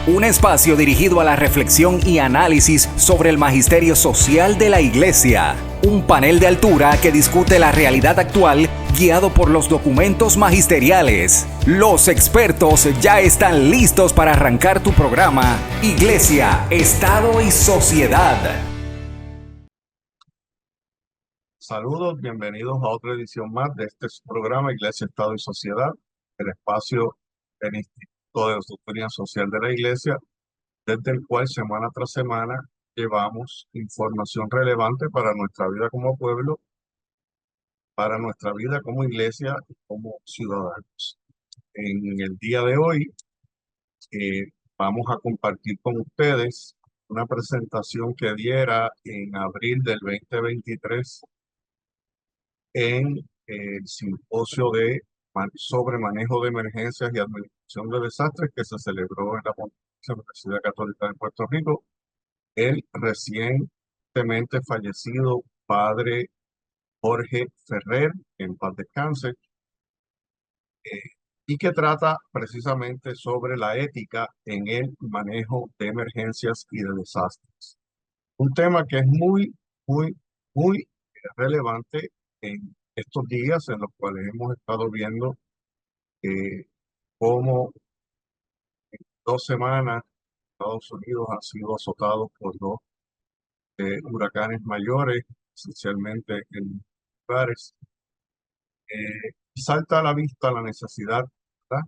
Un espacio dirigido a la reflexión y análisis sobre el magisterio social de la Iglesia. Un panel de altura que discute la realidad actual guiado por los documentos magisteriales. Los expertos ya están listos para arrancar tu programa Iglesia, Estado y Sociedad. Saludos, bienvenidos a otra edición más de este programa Iglesia, Estado y Sociedad, el espacio del Instituto de Doctrina Social de la Iglesia, desde el cual semana tras semana llevamos información relevante para nuestra vida como pueblo, para nuestra vida como iglesia y como ciudadanos. En el día de hoy vamos a compartir con ustedes una presentación que diera en abril del 2023 en el simposio sobre manejo de emergencias y administración de desastres que se celebró en la Pontificia Universidad Católica de Puerto Rico. El recientemente fallecido padre Jorge Ferrer, en paz descanse, y que trata precisamente sobre la ética en el manejo de emergencias y de desastres. Un tema que es muy relevante en estos días en los cuales hemos estado viendo cómo en 2 semanas Estados Unidos ha sido azotado por dos huracanes mayores, esencialmente en lugares. Salta a la vista la necesidad, ¿verdad?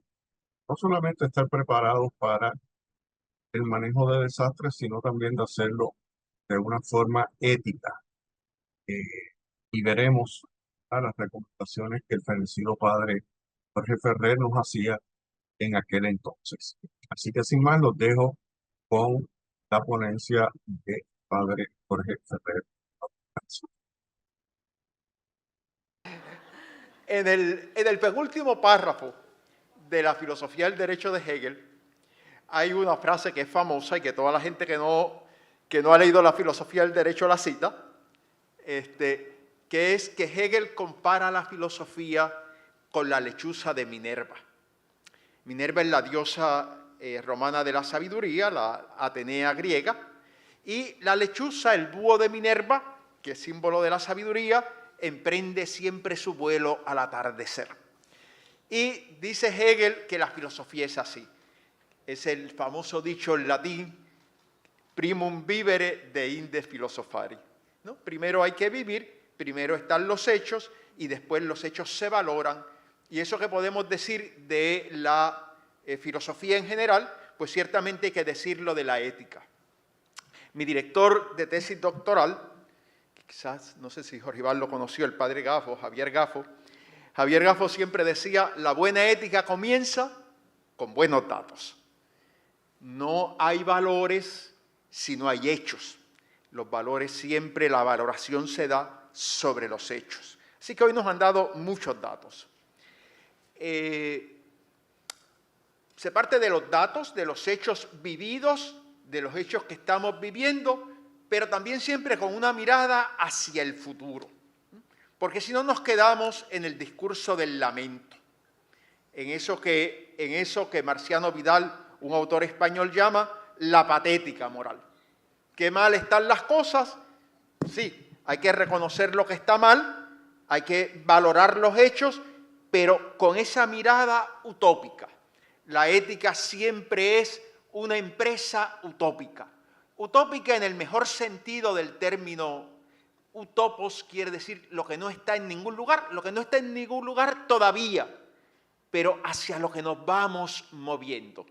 No solamente estar preparados para el manejo de desastres, sino también de hacerlo de una forma ética. Y veremos las recomendaciones que el fallecido padre Jorge Ferrer nos hacía en aquel entonces. Así que sin más los dejo con la ponencia de padre Jorge Ferrer. En el penúltimo párrafo de la filosofía del derecho de Hegel hay una frase que es famosa y que toda la gente que no ha leído la filosofía del derecho la cita, que es que Hegel compara la filosofía con la lechuza de Minerva. Minerva es la diosa romana de la sabiduría, la Atenea griega, y la lechuza, el búho de Minerva, que es símbolo de la sabiduría, emprende siempre su vuelo al atardecer. Y dice Hegel que la filosofía es así. Es el famoso dicho en latín, primum vivere de inde philosophari, ¿no? Primero hay que vivir, primero están los hechos y después los hechos se valoran. Y eso que podemos decir de la filosofía en general, pues ciertamente hay que decirlo de la ética. Mi director de tesis doctoral, quizás, no sé si Jorge Iván lo conoció, el padre Gafo, Javier Gafo siempre decía, la buena ética comienza con buenos datos. No hay valores si no hay hechos. Los valores siempre, la valoración se da sobre los hechos. Así que hoy nos han dado muchos datos. Se parte de los datos, de los hechos vividos, de los hechos que estamos viviendo, pero también siempre con una mirada hacia el futuro. Porque si no nos quedamos en el discurso del lamento, en eso que Marciano Vidal, un autor español, llama la patética moral. ¿Qué mal están las cosas? Sí, hay que reconocer lo que está mal, hay que valorar los hechos, pero con esa mirada utópica. La ética siempre es una empresa utópica. Utópica en el mejor sentido del término. Utopos quiere decir lo que no está en ningún lugar, lo que no está en ningún lugar todavía, pero hacia lo que nos vamos moviendo,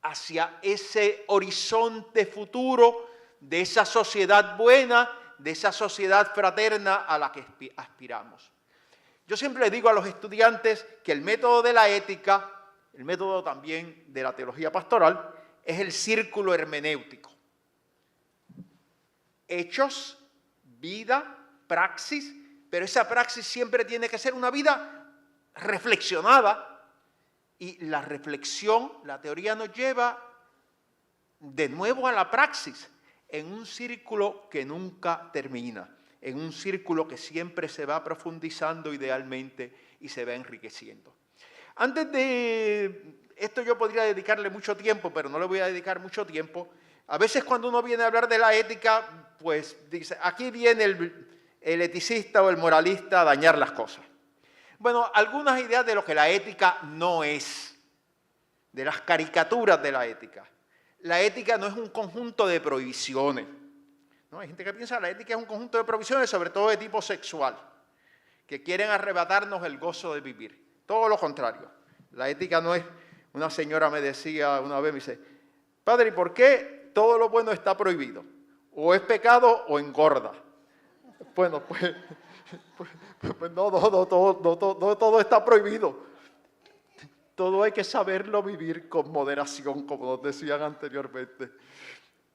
hacia ese horizonte futuro de esa sociedad buena, de esa sociedad fraterna a la que aspiramos. Yo siempre le digo a los estudiantes que el método de la ética, el método también de la teología pastoral, es el círculo hermenéutico. Hechos, vida, praxis, pero esa praxis siempre tiene que ser una vida reflexionada. Y la reflexión, la teoría nos lleva de nuevo a la praxis, en un círculo que nunca termina, en un círculo que siempre se va profundizando idealmente y se va enriqueciendo. Antes de esto yo podría dedicarle mucho tiempo, pero no le voy a dedicar mucho tiempo. A veces cuando uno viene a hablar de la ética, pues dice, aquí viene el eticista o el moralista a dañar las cosas. Bueno, algunas ideas de lo que la ética no es, de las caricaturas de la ética. La ética no es un conjunto de prohibiciones. ¿No? Hay gente que piensa que la ética es un conjunto de prohibiciones, sobre todo de tipo sexual, que quieren arrebatarnos el gozo de vivir. Todo lo contrario. La ética no es... Una señora me decía una vez, me dice, padre, ¿y por qué todo lo bueno está prohibido? O es pecado o engorda. Bueno, pues no, todo está prohibido. Todo hay que saberlo vivir con moderación, como nos decían anteriormente.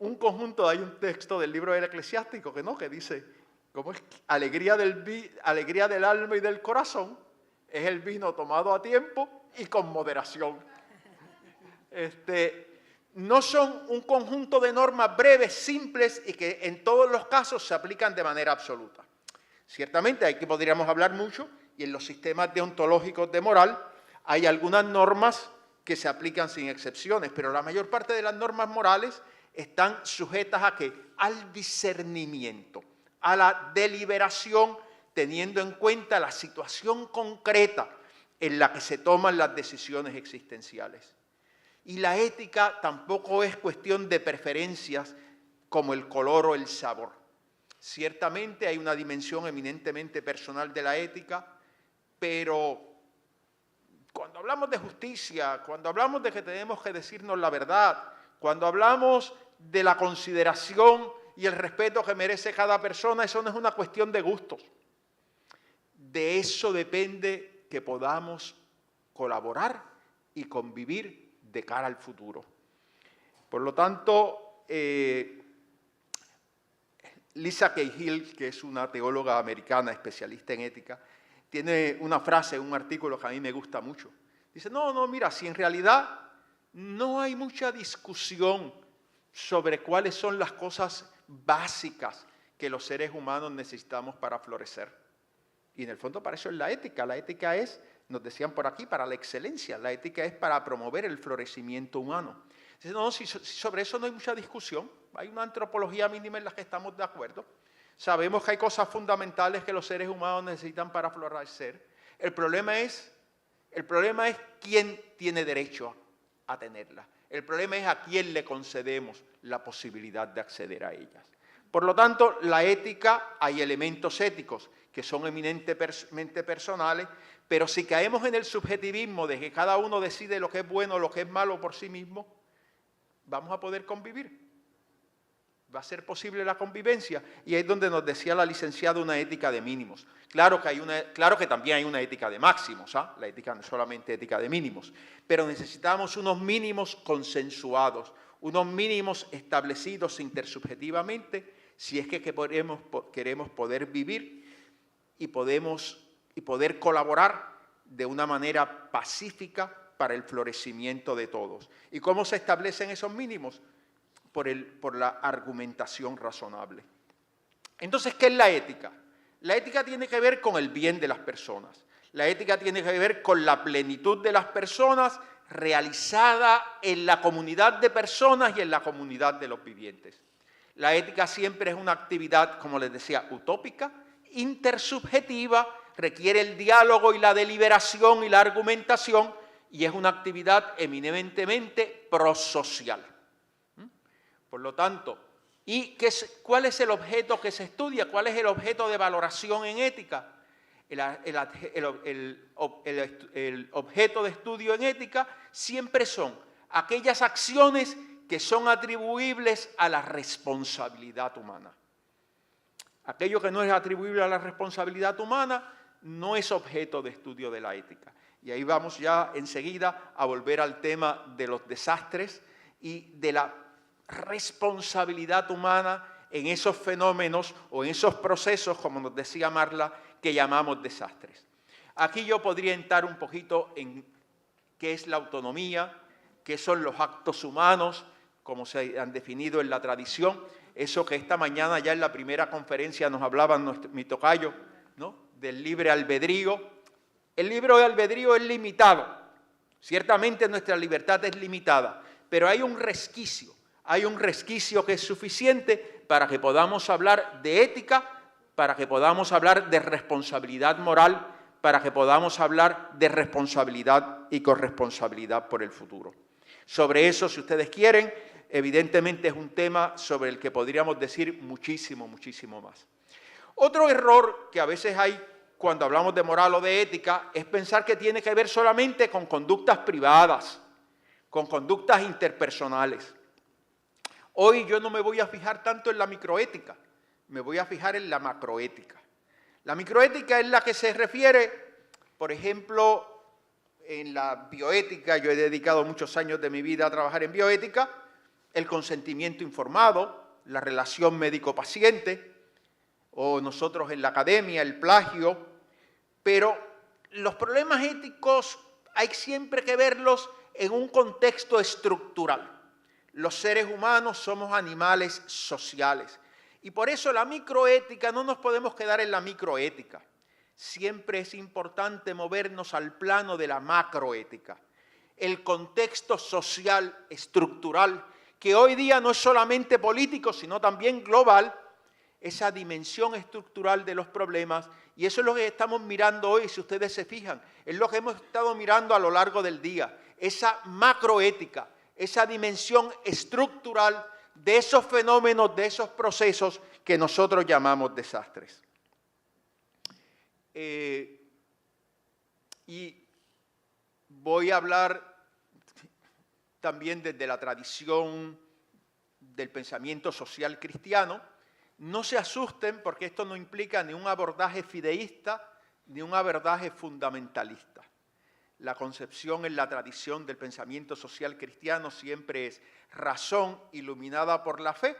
Un conjunto, hay un texto del libro del Eclesiástico que dice, ¿cómo es? Alegría del alma y del corazón es el vino tomado a tiempo y con moderación. No son un conjunto de normas breves, simples y que en todos los casos se aplican de manera absoluta. Ciertamente aquí podríamos hablar mucho y en los sistemas deontológicos de moral hay algunas normas que se aplican sin excepciones, pero la mayor parte de las normas morales están sujetas ¿a qué? Al discernimiento, a la deliberación, teniendo en cuenta la situación concreta en la que se toman las decisiones existenciales. Y la ética tampoco es cuestión de preferencias como el color o el sabor. Ciertamente hay una dimensión eminentemente personal de la ética, pero cuando hablamos de justicia, cuando hablamos de que tenemos que decirnos la verdad, cuando hablamos de la consideración y el respeto que merece cada persona, eso no es una cuestión de gustos. De eso depende que podamos colaborar y convivir de cara al futuro. Por lo tanto, Lisa Cahill, que es una teóloga americana especialista en ética, tiene una frase, un artículo que a mí me gusta mucho. Dice, mira, si en realidad no hay mucha discusión sobre cuáles son las cosas básicas que los seres humanos necesitamos para florecer. Y en el fondo para eso es la ética. La ética es, nos decían por aquí, para la excelencia. La ética es para promover el florecimiento humano. Dice, si sobre eso no hay mucha discusión. Hay una antropología mínima en la que estamos de acuerdo. Sabemos que hay cosas fundamentales que los seres humanos necesitan para florecer. El problema es quién tiene derecho a tenerlas. El problema es a quién le concedemos la posibilidad de acceder a ellas. Por lo tanto, la ética, hay elementos éticos que son eminentemente personales, pero si caemos en el subjetivismo de que cada uno decide lo que es bueno o lo que es malo por sí mismo, vamos a poder convivir. Va a ser posible la convivencia. Y ahí es donde nos decía la licenciada una ética de mínimos. Claro que también hay una ética de máximos, ¿ah? La ética no es solamente ética de mínimos, pero necesitamos unos mínimos consensuados, unos mínimos establecidos intersubjetivamente, si es que queremos poder vivir y poder colaborar de una manera pacífica para el florecimiento de todos. ¿Y cómo se establecen esos mínimos? Por la argumentación razonable. Entonces, ¿qué es la ética? La ética tiene que ver con el bien de las personas. La ética tiene que ver con la plenitud de las personas realizada en la comunidad de personas y en la comunidad de los vivientes. La ética siempre es una actividad, como les decía, utópica, intersubjetiva, requiere el diálogo y la deliberación y la argumentación, y es una actividad eminentemente prosocial. Por lo tanto, ¿cuál es el objeto que se estudia? ¿Cuál es el objeto de valoración en ética? El objeto de estudio en ética siempre son aquellas acciones que son atribuibles a la responsabilidad humana. Aquello que no es atribuible a la responsabilidad humana no es objeto de estudio de la ética. Y ahí vamos ya enseguida a volver al tema de los desastres y de la responsabilidad humana en esos fenómenos o en esos procesos, como nos decía Marla, que llamamos desastres. Aquí yo podría entrar un poquito en qué es la autonomía, qué son los actos humanos, como se han definido en la tradición, eso que esta mañana ya en la primera conferencia nos hablaban mi tocayo, ¿no? Del libre albedrío. El libre albedrío es limitado Ciertamente nuestra libertad es limitada, pero hay un resquicio que es suficiente para que podamos hablar de ética, para que podamos hablar de responsabilidad moral, para que podamos hablar de responsabilidad y corresponsabilidad por el futuro. Sobre eso, si ustedes quieren, evidentemente es un tema sobre el que podríamos decir muchísimo, muchísimo más. Otro error que a veces hay cuando hablamos de moral o de ética es pensar que tiene que ver solamente con conductas privadas, con conductas interpersonales. Hoy yo no me voy a fijar tanto en la microética, me voy a fijar en la macroética. La microética es la que se refiere, por ejemplo, en la bioética. Yo he dedicado muchos años de mi vida a trabajar en bioética, el consentimiento informado, la relación médico-paciente, o nosotros en la academia, el plagio, pero los problemas éticos hay siempre que verlos en un contexto estructural. Los seres humanos somos animales sociales y por eso la microética no nos podemos quedar en la microética. Siempre es importante movernos al plano de la macroética, el contexto social estructural, que hoy día no es solamente político, sino también global, esa dimensión estructural de los problemas, y eso es lo que estamos mirando hoy, si ustedes se fijan, es lo que hemos estado mirando a lo largo del día, esa macroética, esa dimensión estructural de esos fenómenos, de esos procesos que nosotros llamamos desastres. Y voy a hablar también desde la tradición del pensamiento social cristiano. No se asusten porque esto no implica ni un abordaje fideísta ni un abordaje fundamentalista. La concepción en la tradición del pensamiento social cristiano siempre es razón iluminada por la fe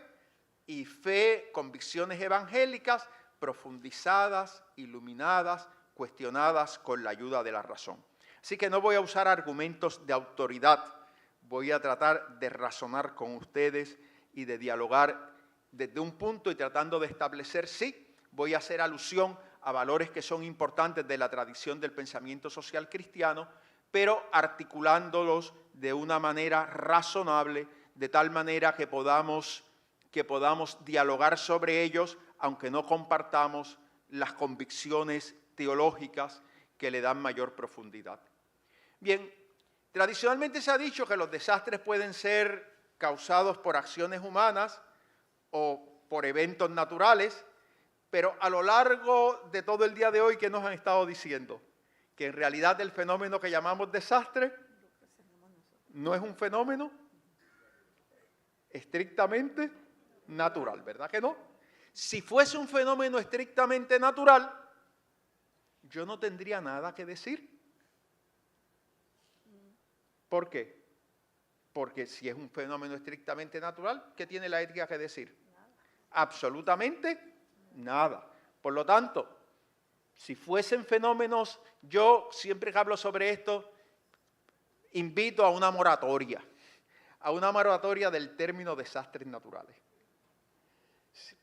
y fe, convicciones evangélicas profundizadas, iluminadas, cuestionadas con la ayuda de la razón. Así que no voy a usar argumentos de autoridad, voy a tratar de razonar con ustedes y de dialogar desde un punto y tratando de establecer, sí, voy a hacer alusión a valores que son importantes de la tradición del pensamiento social cristiano, pero articulándolos de una manera razonable, de tal manera que podamos dialogar sobre ellos, aunque no compartamos las convicciones teológicas que le dan mayor profundidad. Bien, tradicionalmente se ha dicho que los desastres pueden ser causados por acciones humanas o por eventos naturales, pero a lo largo de todo el día de hoy, ¿qué nos han estado diciendo? Que en realidad el fenómeno que llamamos desastre no es un fenómeno estrictamente natural, ¿verdad que no? Si fuese un fenómeno estrictamente natural, yo no tendría nada que decir. ¿Por qué? Porque si es un fenómeno estrictamente natural, ¿qué tiene la ética que decir? Nada. Absolutamente nada. Por lo tanto, si fuesen fenómenos, yo siempre que hablo sobre esto, invito a una moratoria del término desastres naturales.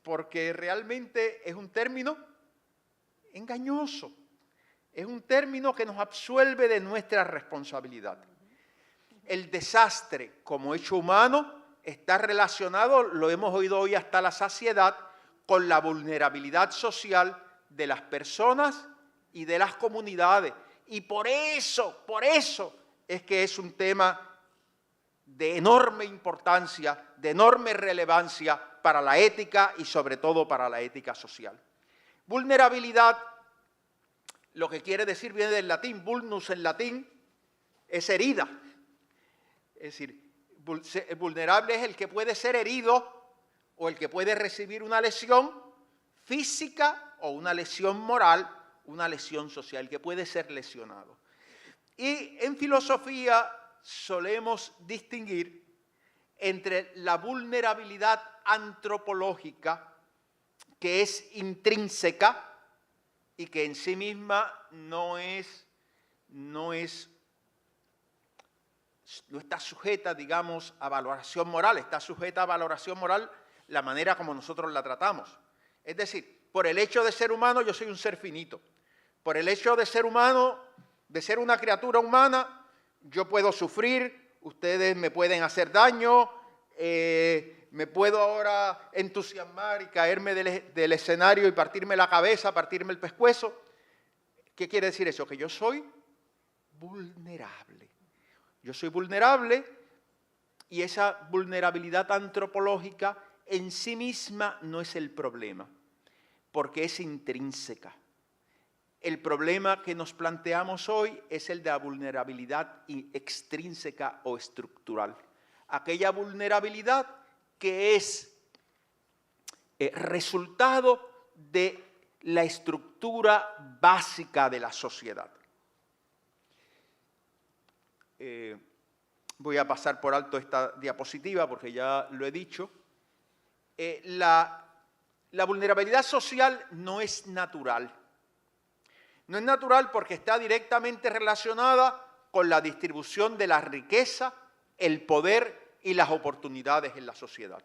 Porque realmente es un término engañoso, es un término que nos absuelve de nuestra responsabilidad. El desastre como hecho humano está relacionado, lo hemos oído hoy hasta la saciedad, con la vulnerabilidad social de las personas y de las comunidades. Y por eso es que es un tema de enorme importancia, de enorme relevancia para la ética y sobre todo para la ética social. Vulnerabilidad, lo que quiere decir, viene del latín, vulnus en latín, es herida. Es decir, vulnerable es el que puede ser herido o el que puede recibir una lesión física o una lesión moral, una lesión social, que puede ser lesionado. Y en filosofía solemos distinguir entre la vulnerabilidad antropológica, que es intrínseca y que en sí misma no está sujeta, digamos, a valoración moral, está sujeta a valoración moral la manera como nosotros la tratamos. Es decir, por el hecho de ser humano yo soy un ser finito, por el hecho de ser humano, de ser una criatura humana, Yo puedo sufrir, ustedes me pueden hacer daño, me puedo ahora entusiasmar y caerme del escenario y partirme la cabeza, partirme el pescuezo. ¿Qué quiere decir eso? Que yo soy vulnerable. Yo soy vulnerable y esa vulnerabilidad antropológica en sí misma no es el problema, porque es intrínseca. El problema que nos planteamos hoy es el de la vulnerabilidad extrínseca o estructural. Aquella vulnerabilidad que es resultado de la estructura básica de la sociedad. Voy a pasar por alto esta diapositiva porque ya lo he dicho. La vulnerabilidad social no es natural. No es natural porque está directamente relacionada con la distribución de la riqueza, el poder y las oportunidades en la sociedad.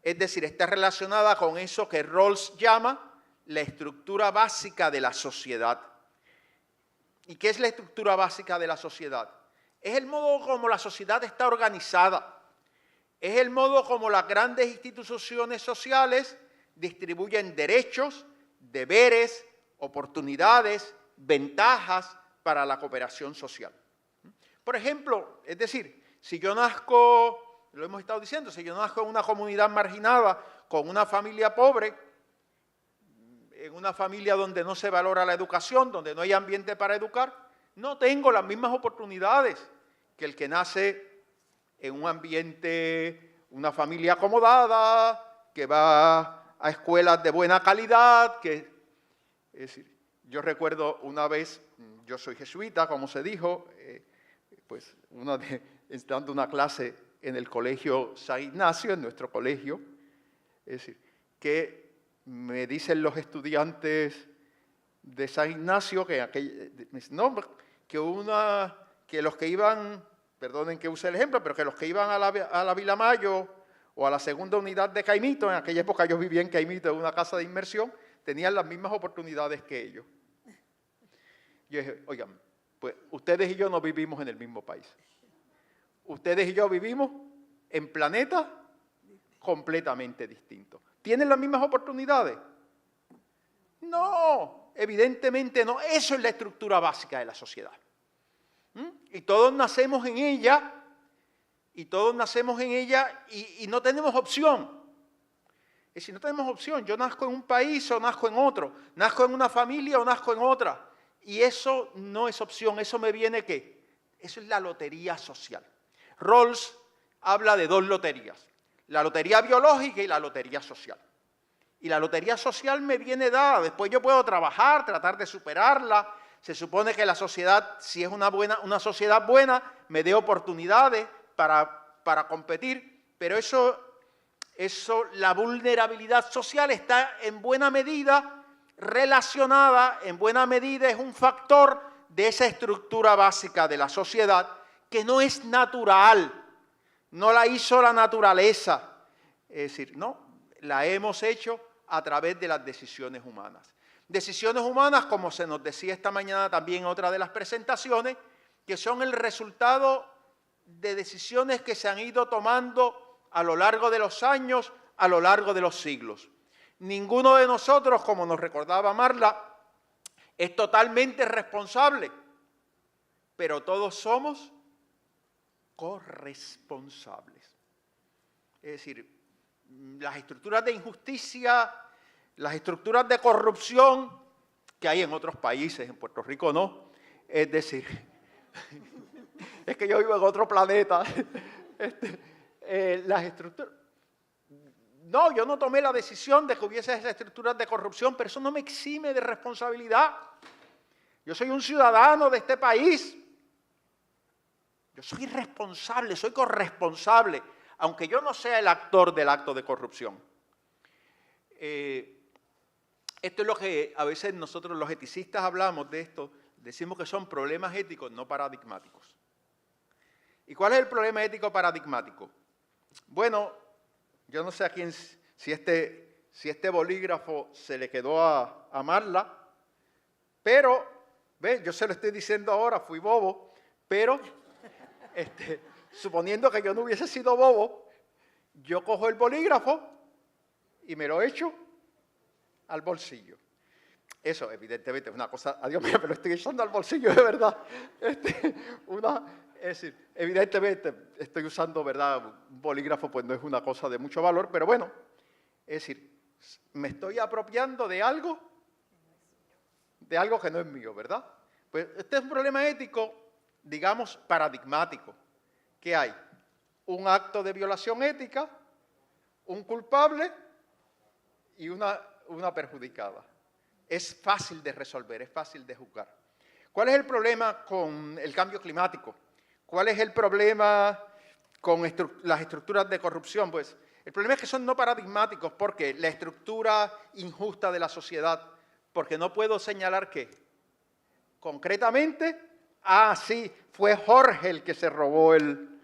Es decir, está relacionada con eso que Rawls llama la estructura básica de la sociedad. ¿Y qué es la estructura básica de la sociedad? Es el modo como la sociedad está organizada. Es el modo como las grandes instituciones sociales distribuyen derechos, deberes, oportunidades, ventajas para la cooperación social. Por ejemplo, es decir, si yo nazco, lo hemos estado diciendo, si yo nazco en una comunidad marginada, con una familia pobre, en una familia donde no se valora la educación, donde no hay ambiente para educar, no tengo las mismas oportunidades que el que nace en un ambiente, una familia acomodada, que va a escuelas de buena calidad, es decir, yo recuerdo una vez, yo soy jesuita, como se dijo, pues dando una clase en el colegio San Ignacio, en nuestro colegio, es decir, que me dicen los estudiantes de San Ignacio que los que iban, perdonen que use el ejemplo, pero que los que iban a la Vila Mayo o a la segunda unidad de Caimito, en aquella época yo vivía en Caimito, en una casa de inmersión, tenían las mismas oportunidades que ellos. Yo dije, oigan, pues ustedes y yo no vivimos en el mismo país. Ustedes y yo vivimos en planetas completamente distintos. ¿Tienen las mismas oportunidades? No, evidentemente no. Eso es la estructura básica de la sociedad. Y todos nacemos en ella, y no tenemos opción. Es decir, no tenemos opción. Yo nazco en un país o nazco en otro. Nazco en una familia o nazco en otra. Y eso no es opción. ¿Eso me viene qué? Eso es la lotería social. Rawls habla de dos loterías. La lotería biológica y la lotería social. Y la lotería social me viene dada. Después yo puedo trabajar, tratar de superarla. Se supone que la sociedad, si es una sociedad buena, me dé oportunidades para competir. Pero la vulnerabilidad social está en buena medida relacionada, en buena medida es un factor de esa estructura básica de la sociedad que no es natural, no la hizo la naturaleza, es decir, no, la hemos hecho a través de las decisiones humanas. Decisiones humanas, como se nos decía esta mañana también en otra de las presentaciones, que son el resultado de decisiones que se han ido tomando a lo largo de los años, a lo largo de los siglos. Ninguno de nosotros, como nos recordaba Marla, es totalmente responsable, pero todos somos corresponsables. Es decir, las estructuras de injusticia, las estructuras de corrupción que hay en otros países, en Puerto Rico no, es decir, es que yo vivo en otro planeta, las estructuras. No, yo no tomé la decisión de que hubiese esas estructuras de corrupción, pero eso no me exime de responsabilidad. Yo soy un ciudadano de este país. Yo soy responsable, soy corresponsable, aunque yo no sea el actor del acto de corrupción. Esto es lo que a veces nosotros los eticistas hablamos de esto, decimos que son problemas éticos no paradigmáticos. ¿Y cuál es el problema ético paradigmático? Bueno, yo no sé a quién, si este bolígrafo se le quedó a Marla, pero, ve, yo se lo estoy diciendo ahora, fui bobo, pero suponiendo que yo no hubiese sido bobo, yo cojo el bolígrafo y me lo echo al bolsillo. Eso, evidentemente, es una cosa, adiós mío, me lo estoy echando al bolsillo, de verdad. Es decir, evidentemente, estoy usando, ¿verdad? Un bolígrafo, pues no es una cosa de mucho valor, pero bueno, es decir, me estoy apropiando de algo que no es mío, ¿verdad? Pues este es un problema ético, digamos, paradigmático. ¿Qué hay? Un acto de violación ética, un culpable y una perjudicada. Es fácil de resolver, es fácil de juzgar. ¿Cuál es el problema con el cambio climático? ¿Cuál es el problema con las estructuras de corrupción? Pues el problema es que son no paradigmáticos, porque la estructura injusta de la sociedad, porque no puedo señalar que concretamente, sí, fue Jorge el que se robó el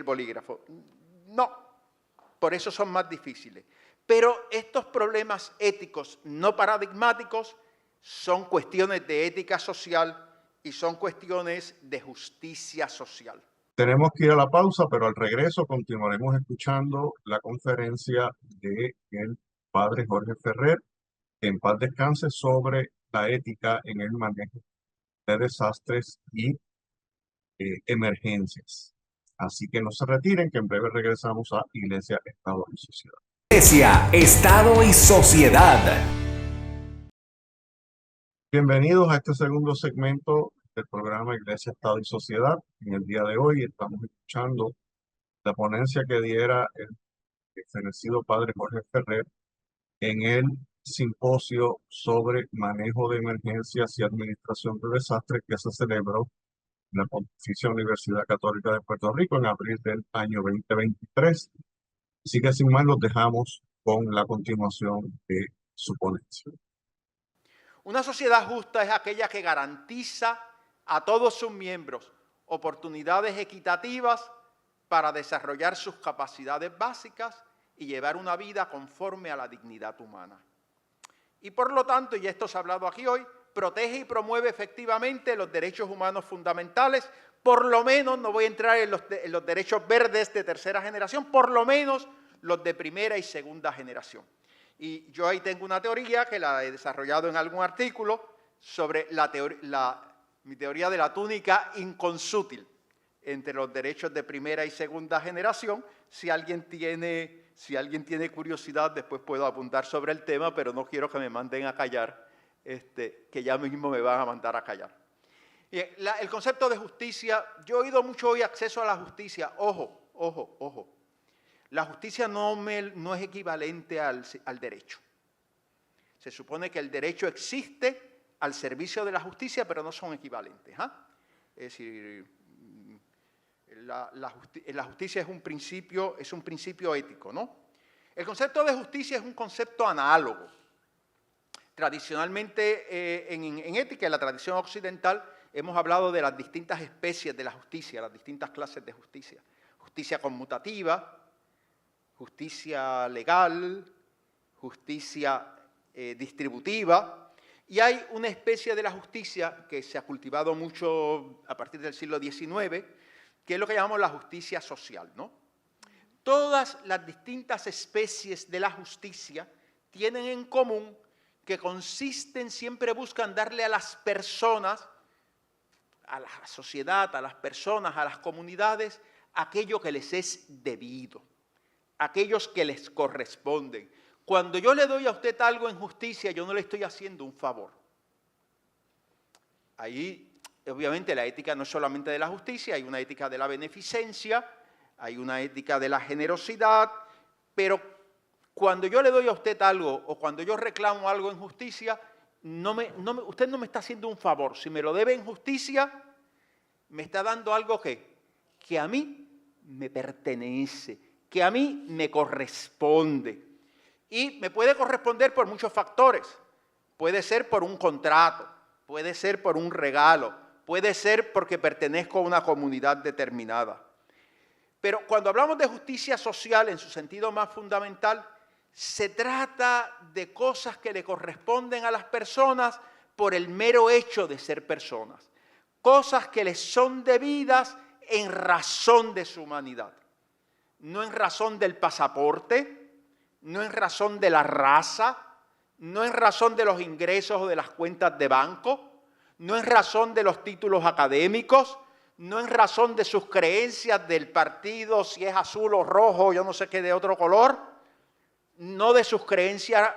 bolígrafo. No, por eso son más difíciles. Pero estos problemas éticos no paradigmáticos son cuestiones de ética social y son cuestiones de justicia social. Tenemos que ir a la pausa, pero al regreso continuaremos escuchando la conferencia del padre Jorge Ferrer, que en paz descanse, sobre la ética en el manejo de desastres y emergencias. Así que no se retiren, que en breve regresamos a Iglesia, Estado y Sociedad. Iglesia, Estado y Sociedad. Bienvenidos a este segundo segmento del programa Iglesia, Estado y Sociedad. En el día de hoy estamos escuchando la ponencia que diera el fenecido padre Jorge Ferrer en el simposio sobre manejo de emergencias y administración de desastres que se celebró en la Pontificia Universidad Católica de Puerto Rico en abril del año 2023. Así que sin más los dejamos con la continuación de su ponencia. Una sociedad justa es aquella que garantiza a todos sus miembros oportunidades equitativas para desarrollar sus capacidades básicas y llevar una vida conforme a la dignidad humana. Y por lo tanto, y esto se ha hablado aquí hoy, protege y promueve efectivamente los derechos humanos fundamentales, por lo menos, no voy a entrar en los derechos verdes de tercera generación, por lo menos los de primera y segunda generación. Y yo ahí tengo una teoría que la he desarrollado en algún artículo sobre mi teoría de la túnica inconsútil entre los derechos de primera y segunda generación. Si alguien tiene curiosidad, después puedo apuntar sobre el tema, pero no quiero que me manden a callar, que ya mismo me van a mandar a callar. El concepto de justicia, yo he oído mucho hoy acceso a la justicia. Ojo, ojo, ojo. La justicia no es equivalente al derecho. Se supone que el derecho existe al servicio de la justicia, pero no son equivalentes. Es decir, la justicia es un principio ético, ¿no? El concepto de justicia es un concepto análogo. Tradicionalmente, en ética, en la tradición occidental, hemos hablado de las distintas especies de la justicia, las distintas clases de justicia. Justicia conmutativa, justicia legal, justicia distributiva, y hay una especie de la justicia que se ha cultivado mucho a partir del siglo XIX, que es lo que llamamos la justicia social, ¿no? Todas las distintas especies de la justicia tienen en común que siempre buscan darle a las personas, a la sociedad, a las personas, a las comunidades, aquello que les es debido, aquellos que les corresponden. Cuando yo le doy a usted algo en justicia, yo no le estoy haciendo un favor. Ahí, obviamente, la ética no es solamente de la justicia, hay una ética de la beneficencia, hay una ética de la generosidad, pero cuando yo le doy a usted algo o cuando yo reclamo algo en justicia, usted no me está haciendo un favor. Si me lo debe en justicia, me está dando algo que a mí me pertenece, que a mí me corresponde. Y me puede corresponder por muchos factores. Puede ser por un contrato, puede ser por un regalo, puede ser porque pertenezco a una comunidad determinada. Pero cuando hablamos de justicia social en su sentido más fundamental, se trata de cosas que le corresponden a las personas por el mero hecho de ser personas. cosas que les son debidas en razón de su humanidad. No en razón del pasaporte, no en razón de la raza, no en razón de los ingresos o de las cuentas de banco, no en razón de los títulos académicos, no en razón de sus creencias del partido, si es azul o rojo, yo no sé qué de otro color, no de sus creencias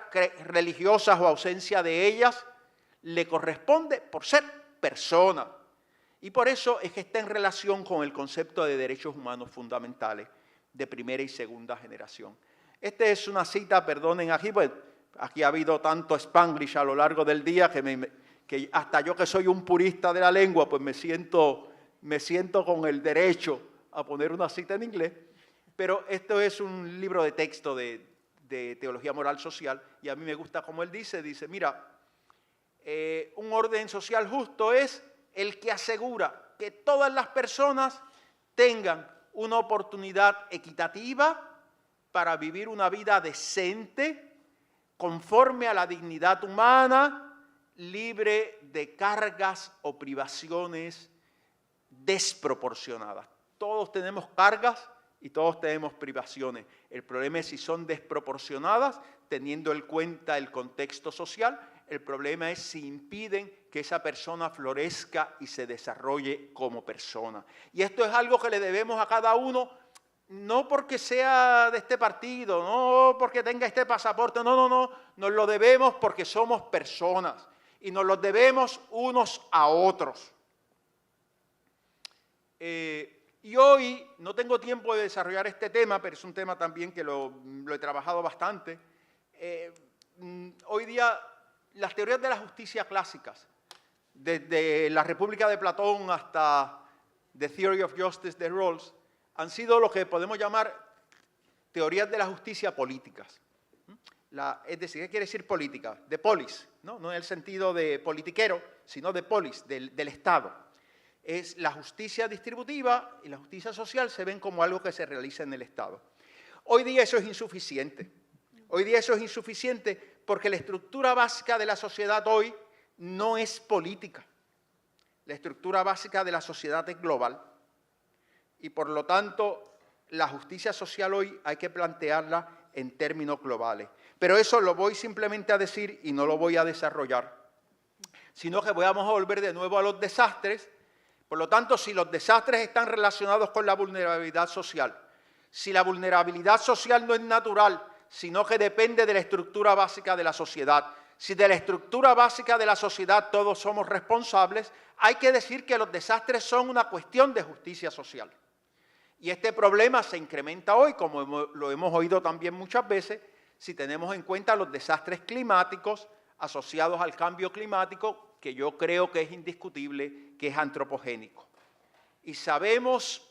religiosas o ausencia de ellas, le corresponde por ser persona. Y por eso es que está en relación con el concepto de derechos humanos fundamentales de primera y segunda generación. Esta es una cita, perdonen aquí, pues aquí ha habido tanto Spanglish a lo largo del día que hasta yo que soy un purista de la lengua, pues me siento con el derecho a poner una cita en inglés, pero esto es un libro de texto de teología moral social y a mí me gusta como él dice, mira, un orden social justo es el que asegura que todas las personas tengan una oportunidad equitativa para vivir una vida decente, conforme a la dignidad humana, libre de cargas o privaciones desproporcionadas. Todos tenemos cargas y todos tenemos privaciones. El problema es si son desproporcionadas, teniendo en cuenta el contexto social. El problema es si impiden que esa persona florezca y se desarrolle como persona. Y esto es algo que le debemos a cada uno, no porque sea de este partido, no porque tenga este pasaporte, no, nos lo debemos porque somos personas y nos lo debemos unos a otros. Y hoy no tengo tiempo de desarrollar este tema, pero es un tema también que lo he trabajado bastante. Hoy día las teorías de la justicia clásicas, desde la República de Platón hasta The Theory of Justice de Rawls, han sido lo que podemos llamar teorías de la justicia políticas. Es decir, ¿qué quiere decir política? De polis, no en el sentido de politiquero, sino de polis, del Estado. Es la justicia distributiva y la justicia social se ven como algo que se realiza en el Estado. Hoy día eso es insuficiente. Hoy día eso es insuficiente porque la estructura básica de la sociedad hoy no es política. La estructura básica de la sociedad es global. Y por lo tanto, la justicia social hoy hay que plantearla en términos globales. Pero eso lo voy simplemente a decir y no lo voy a desarrollar, sino que vamos a volver de nuevo a los desastres. Por lo tanto, si los desastres están relacionados con la vulnerabilidad social, si la vulnerabilidad social no es natural, sino que depende de la estructura básica de la sociedad, si de la estructura básica de la sociedad todos somos responsables, hay que decir que los desastres son una cuestión de justicia social. Y este problema se incrementa hoy, como lo hemos oído también muchas veces, si tenemos en cuenta los desastres climáticos asociados al cambio climático, que yo creo que es indiscutible, que es antropogénico. Y sabemos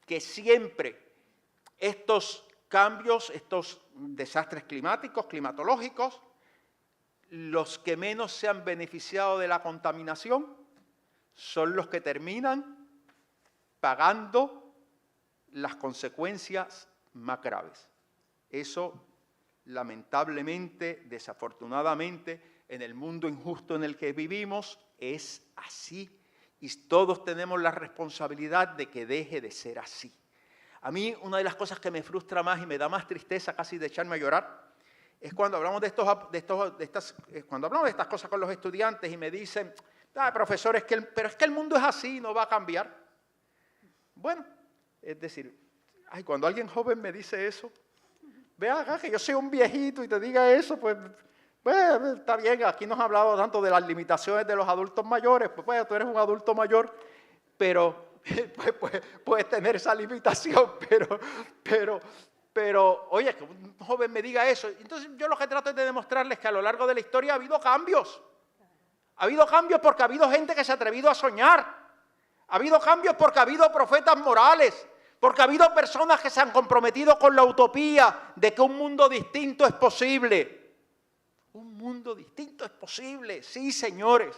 que siempre estos cambios, estos desastres climáticos, climatológicos, los que menos se han beneficiado de la contaminación son los que terminan pagando las consecuencias más graves. Eso, lamentablemente, desafortunadamente, en el mundo injusto en el que vivimos, es así. Y todos tenemos la responsabilidad de que deje de ser así. A mí, una de las cosas que me frustra más y me da más tristeza casi de echarme a llorar, es cuando hablamos de estas cosas con los estudiantes y me dicen, profesor, pero es que el mundo es así, no va a cambiar. Bueno, es decir, cuando alguien joven me dice eso, ve acá que yo soy un viejito y te diga eso, pues está bien, aquí nos ha hablado tanto de las limitaciones de los adultos mayores, pues tú eres un adulto mayor, pero puedes tener esa limitación, pero oye, que un joven me diga eso. Entonces yo lo que trato es de demostrarles que a lo largo de la historia ha habido cambios. Ha habido cambios porque ha habido gente que se ha atrevido a soñar. Ha habido cambios porque ha habido profetas morales, porque ha habido personas que se han comprometido con la utopía de que un mundo distinto es posible. Un mundo distinto es posible, sí, señores.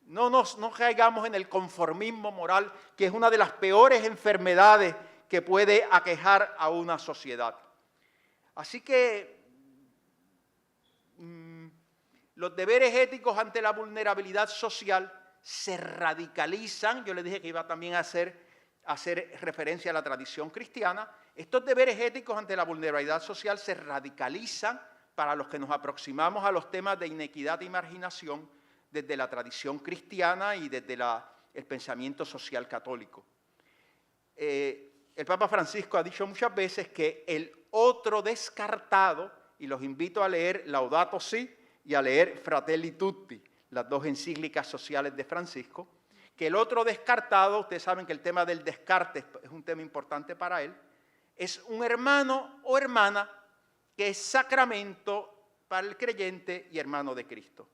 No caigamos en el conformismo moral, que es una de las peores enfermedades que puede aquejar a una sociedad. Así que los deberes éticos ante la vulnerabilidad social se radicalizan. Yo les dije que iba también a hacer referencia a la tradición cristiana. Estos deberes éticos ante la vulnerabilidad social se radicalizan para los que nos aproximamos a los temas de inequidad y marginación desde la tradición cristiana y desde el pensamiento social católico. El Papa Francisco ha dicho muchas veces que el otro descartado, y los invito a leer Laudato Si y a leer Fratelli Tutti, las dos encíclicas sociales de Francisco, que el otro descartado, ustedes saben que el tema del descarte es un tema importante para él, es un hermano o hermana que es sacramento para el creyente y hermano de Cristo.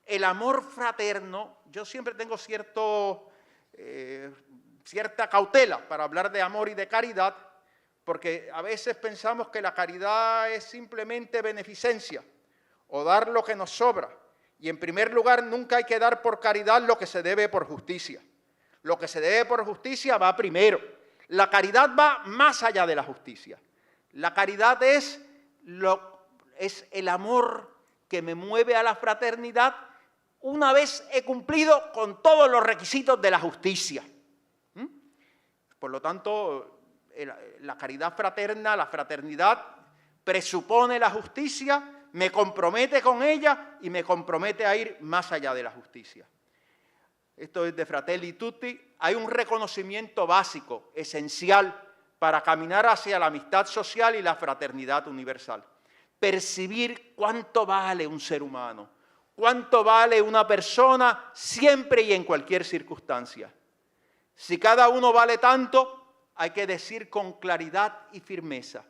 El amor fraterno, yo siempre tengo cierta cautela para hablar de amor y de caridad, porque a veces pensamos que la caridad es simplemente beneficencia o dar lo que nos sobra. Y en primer lugar, nunca hay que dar por caridad lo que se debe por justicia. Lo que se debe por justicia va primero. La caridad va más allá de la justicia. La caridad es el amor que me mueve a la fraternidad una vez he cumplido con todos los requisitos de la justicia. Por lo tanto, la caridad fraterna, la fraternidad, presupone la justicia, me compromete con ella y me compromete a ir más allá de la justicia. Esto es de Fratelli Tutti. Hay un reconocimiento básico, esencial, para caminar hacia la amistad social y la fraternidad universal. Percibir cuánto vale un ser humano, cuánto vale una persona siempre y en cualquier circunstancia. Si cada uno vale tanto, hay que decir con claridad y firmeza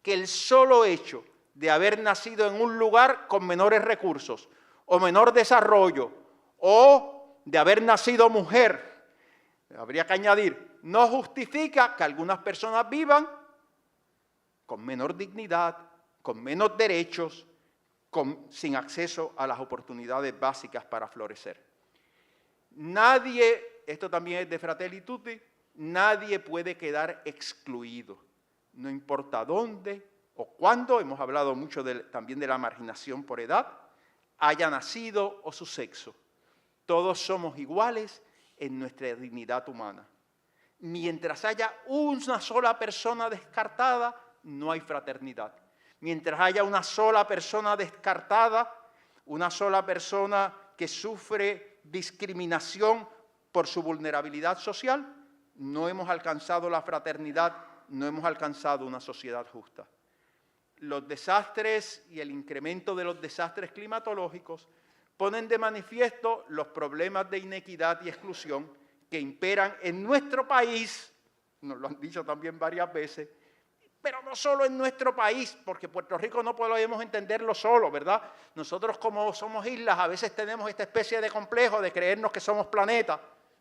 que el solo hecho de haber nacido en un lugar con menores recursos o menor desarrollo o de haber nacido mujer, habría que añadir, no justifica que algunas personas vivan con menor dignidad, con menos derechos, sin acceso a las oportunidades básicas para florecer. Nadie, esto también es de Fratelli Tutti, nadie puede quedar excluido, no importa dónde o cuándo, hemos hablado mucho también de la marginación por edad, haya nacido o su sexo. Todos somos iguales en nuestra dignidad humana. Mientras haya una sola persona descartada, no hay fraternidad. Mientras haya una sola persona descartada, una sola persona que sufre discriminación por su vulnerabilidad social, no hemos alcanzado la fraternidad, no hemos alcanzado una sociedad justa. Los desastres y el incremento de los desastres climatológicos ponen de manifiesto los problemas de inequidad y exclusión que imperan en nuestro país, nos lo han dicho también varias veces, pero no solo en nuestro país, porque Puerto Rico no podemos entenderlo solo, ¿verdad? Nosotros como somos islas a veces tenemos esta especie de complejo de creernos que somos planeta.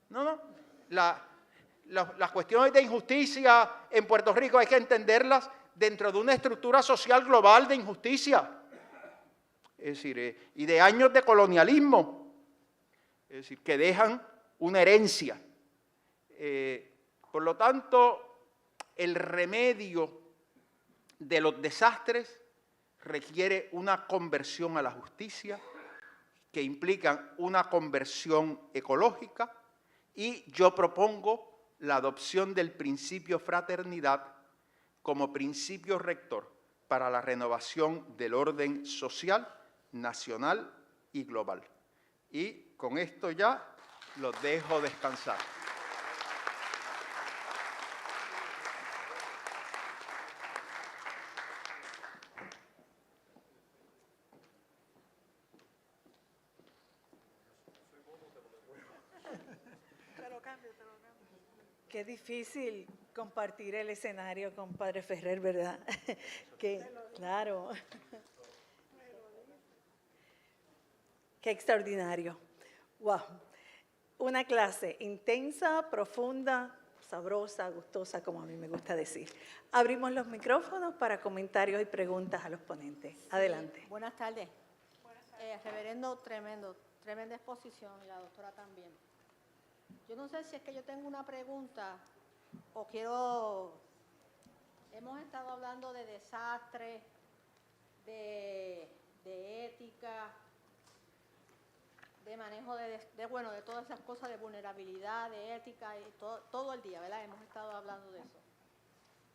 No, las cuestiones de injusticia en Puerto Rico hay que entenderlas dentro de una estructura social global de injusticia. Es decir, y de años de colonialismo, es decir, que dejan una herencia. Por lo tanto, el remedio de los desastres requiere una conversión a la justicia, que implican una conversión ecológica, y yo propongo la adopción del principio fraternidad como principio rector para la renovación del orden social, nacional y global. Y con esto ya los dejo descansar. Qué difícil compartir el escenario con Padre Ferrer, ¿verdad? Claro. Qué extraordinario. Wow. Una clase intensa, profunda, sabrosa, gustosa, como a mí me gusta decir. Abrimos los micrófonos para comentarios y preguntas a los ponentes. Adelante. Sí, buenas tardes. Reverendo, tremenda exposición, y la doctora también. Yo no sé si es que yo tengo una pregunta o hemos estado hablando de desastres, de ética, de manejo de todas esas cosas de vulnerabilidad, de ética, y todo el día, ¿verdad? Hemos estado hablando de eso.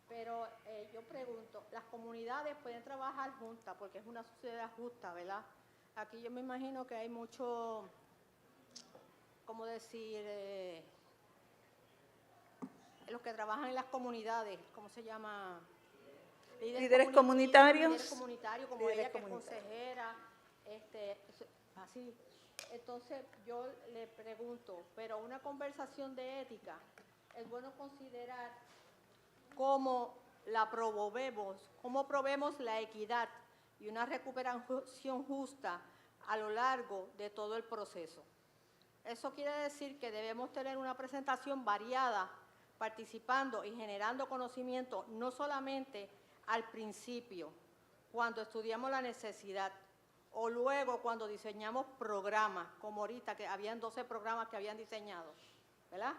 Pero yo pregunto, ¿las comunidades pueden trabajar juntas? Porque es una sociedad justa, ¿verdad? Aquí yo me imagino que hay mucho, ¿cómo decir? Los que trabajan en las comunidades, ¿cómo se llama? Líderes comunitarios. Líderes comunitarios, como ella que es consejera, así. Entonces yo le pregunto, pero una conversación de ética, es bueno considerar cómo la promovemos, cómo promovemos la equidad y una recuperación justa a lo largo de todo el proceso. Eso quiere decir que debemos tener una presentación variada, participando y generando conocimiento, no solamente al principio, cuando estudiamos la necesidad, o luego cuando diseñamos programas, como ahorita, que habían 12 programas que habían diseñado, ¿verdad?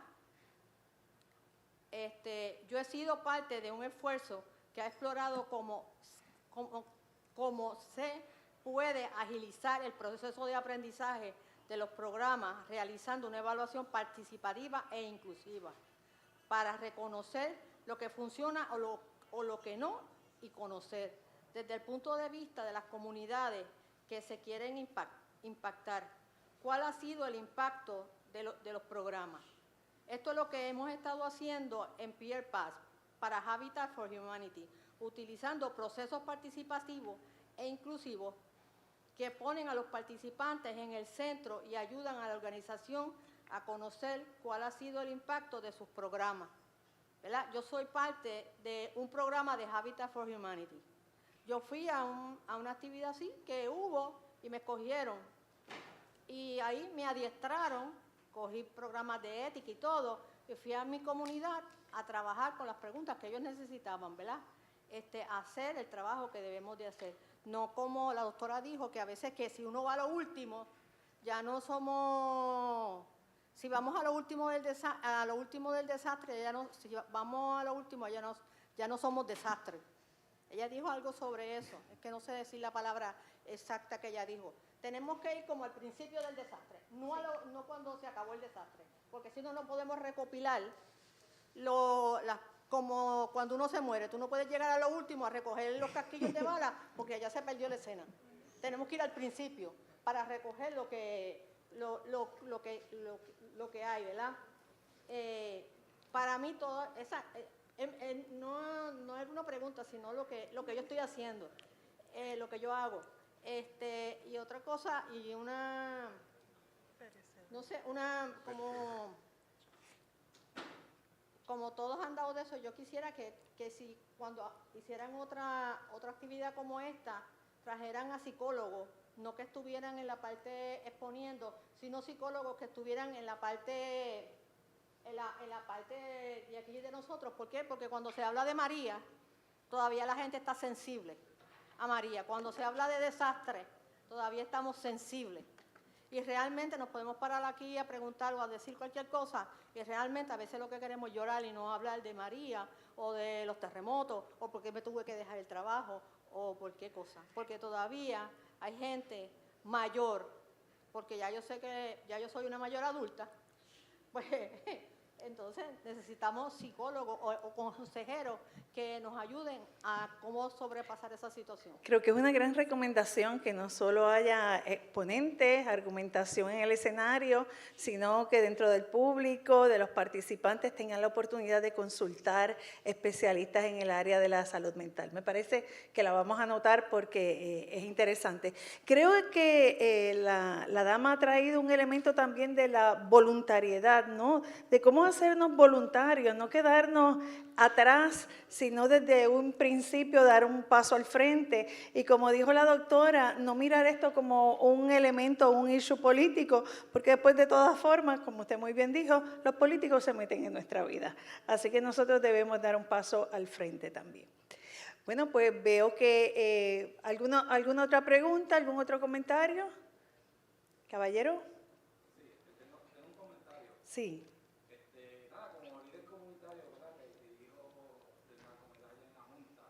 Yo he sido parte de un esfuerzo que ha explorado cómo se puede agilizar el proceso de aprendizaje de los programas, realizando una evaluación participativa e inclusiva, para reconocer lo que funciona o lo que no, y conocer desde el punto de vista de las comunidades que se quieren impactar, cuál ha sido el impacto de los programas. Esto es lo que hemos estado haciendo en Peer Path para Habitat for Humanity, utilizando procesos participativos e inclusivos que ponen a los participantes en el centro y ayudan a la organización a conocer cuál ha sido el impacto de sus programas, ¿verdad? Yo soy parte de un programa de Habitat for Humanity. Yo fui a una actividad así que hubo y me escogieron. Y ahí me adiestraron, cogí programas de ética y todo, y fui a mi comunidad a trabajar con las preguntas que ellos necesitaban, ¿verdad? Hacer el trabajo que debemos de hacer. No como la doctora dijo, que a veces que si uno va a lo último, ya no somos... Si vamos a lo último del desastre, si vamos a lo último, ya no somos desastres. Ella dijo algo sobre eso, es que no sé decir la palabra exacta que ella dijo. Tenemos que ir como al principio del desastre, no cuando se acabó el desastre, porque si no, no podemos recopilar como cuando uno se muere. Tú no puedes llegar a lo último a recoger los casquillos de bala porque allá se perdió la escena. Tenemos que ir al principio para recoger lo que hay, ¿verdad? Para mí todo esa no es una pregunta, sino lo que yo estoy haciendo, lo que yo hago. Y otra cosa, y una, no sé, como todos han dado de eso, yo quisiera que si cuando hicieran otra actividad como esta, trajeran a psicólogos, no que estuvieran en la parte exponiendo, sino psicólogos que estuvieran en la parte de aquí de nosotros. ¿Por qué? Porque cuando se habla de María, todavía la gente está sensible a María. Cuando se habla de desastre, todavía estamos sensibles. Y realmente nos podemos parar aquí a preguntar o a decir cualquier cosa, y realmente a veces lo que queremos es llorar y no hablar de María, o de los terremotos, o porque me tuve que dejar el trabajo, o por qué cosa. Porque todavía hay gente mayor, porque ya yo sé que ya yo soy una mayor adulta, pues entonces necesitamos psicólogos o consejeros que nos ayuden a cómo sobrepasar esa situación. Creo que es una gran recomendación que no solo haya ponentes, argumentación en el escenario, sino que dentro del público, de los participantes, tengan la oportunidad de consultar especialistas en el área de la salud mental. Me parece que la vamos a anotar porque es interesante. Creo que la dama ha traído un elemento también de la voluntariedad, ¿no? De cómo hacernos voluntarios, no quedarnos atrás, sino desde un principio dar un paso al frente. Y como dijo la doctora, no mirar esto como un elemento, un issue político, porque después de todas formas, como usted muy bien dijo, los políticos se meten en nuestra vida. Así que nosotros debemos dar un paso al frente también. Bueno, pues veo que ¿alguna otra pregunta, algún otro comentario? ¿Caballero? Sí, tengo un comentario. Sí. Nada, como líder comunitario, ¿verdad? Que dirijo de la comunidad en la Junta,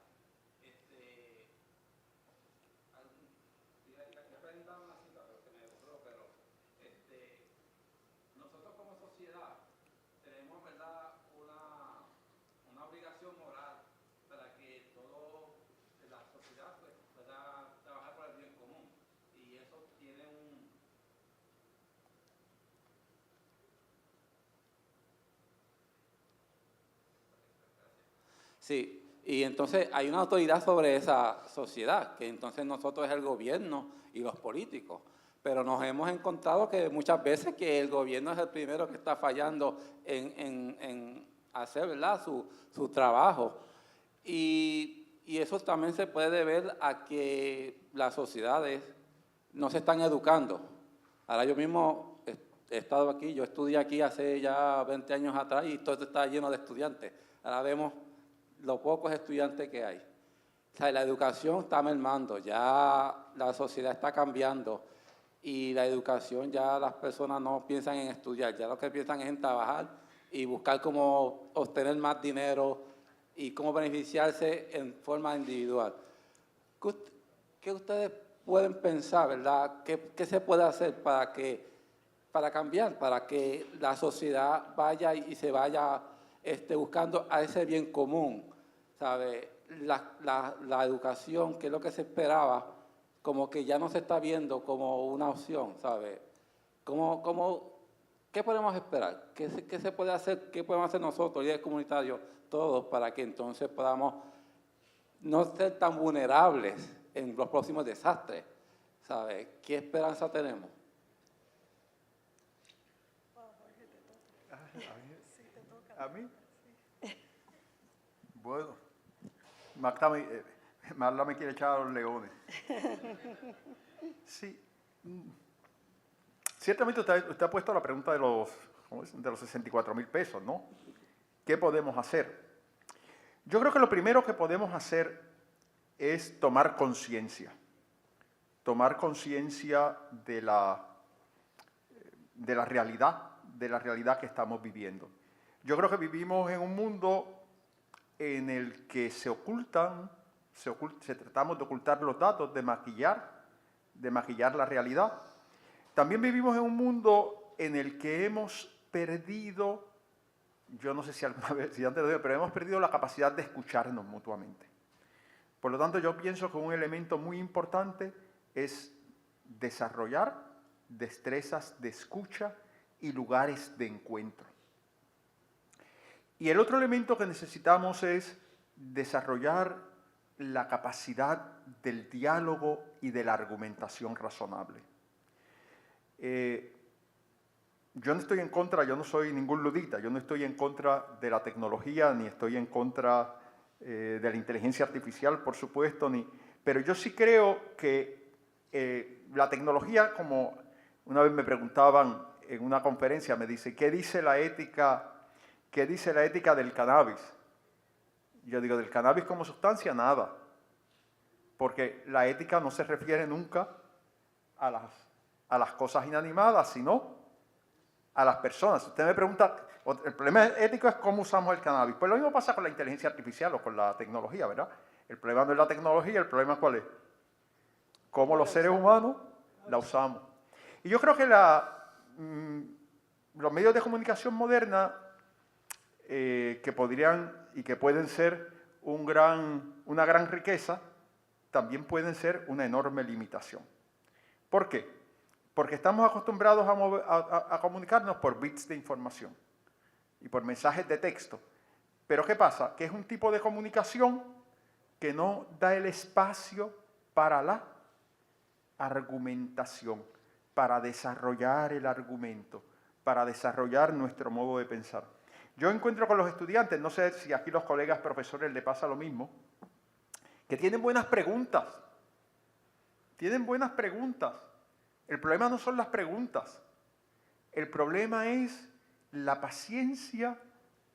ya presentaron una cita, pero se me ocurrió, pero Sí, y entonces hay una autoridad sobre esa sociedad, que entonces nosotros es el gobierno y los políticos. Pero nos hemos encontrado que muchas veces que el gobierno es el primero que está fallando en hacer, ¿verdad?, su trabajo. Y eso también se puede deber a que las sociedades no se están educando. Ahora yo mismo he estado aquí, yo estudié aquí hace ya 20 años atrás y todo está lleno de estudiantes. Ahora vemos los pocos estudiantes que hay. O sea, la educación está mermando, ya la sociedad está cambiando y la educación ya las personas no piensan en estudiar, ya lo que piensan es en trabajar y buscar cómo obtener más dinero y cómo beneficiarse en forma individual. ¿Qué ustedes pueden pensar, verdad? ¿Qué se puede hacer para cambiar, para que la sociedad vaya y se vaya buscando a ese bien común, ¿sabe? La educación, que es lo que se esperaba, como que ya no se está viendo como una opción, ¿sabe? ¿Qué podemos esperar? ¿Qué se puede hacer? ¿Qué podemos hacer nosotros, líderes comunitarios, todos, para que entonces podamos no ser tan vulnerables en los próximos desastres? ¿Sabe? ¿Qué esperanza tenemos? ¿A mí? Bueno, Marla me quiere echar a los leones. Sí. Ciertamente usted ha puesto la pregunta de los 64,000 pesos, ¿no? ¿Qué podemos hacer? Yo creo que lo primero que podemos hacer es tomar conciencia. Tomar conciencia de la realidad que estamos viviendo. Yo creo que vivimos en un mundo en el que tratamos de ocultar los datos, de maquillar la realidad. También vivimos en un mundo en el que hemos perdido, yo no sé si alguna vez, si antes lo digo, pero hemos perdido la capacidad de escucharnos mutuamente. Por lo tanto, yo pienso que un elemento muy importante es desarrollar destrezas de escucha y lugares de encuentro. Y el otro elemento que necesitamos es desarrollar la capacidad del diálogo y de la argumentación razonable. Yo no estoy en contra, yo no soy ningún ludita, yo no estoy en contra de la tecnología, ni estoy en contra de la inteligencia artificial, por supuesto, pero yo sí creo que la tecnología, como una vez me preguntaban en una conferencia, me dice, ¿qué dice la ética del cannabis? Yo digo, del cannabis como sustancia, nada. Porque la ética no se refiere nunca a las cosas inanimadas, sino a las personas. Usted me pregunta, el problema ético es cómo usamos el cannabis. Pues lo mismo pasa con la inteligencia artificial o con la tecnología, ¿verdad? El problema no es la tecnología, el problema ¿cuál es? Cómo los seres humanos la usamos. Y yo creo que los medios de comunicación moderna que podrían y que pueden ser una gran riqueza, también pueden ser una enorme limitación. ¿Por qué? Porque estamos acostumbrados a comunicarnos por bits de información y por mensajes de texto. Pero ¿qué pasa? Que es un tipo de comunicación que no da el espacio para la argumentación, para desarrollar el argumento, para desarrollar nuestro modo de pensar. Yo encuentro con los estudiantes, no sé si aquí los colegas profesores les pasa lo mismo, que tienen buenas preguntas. Tienen buenas preguntas. El problema no son las preguntas. El problema es la paciencia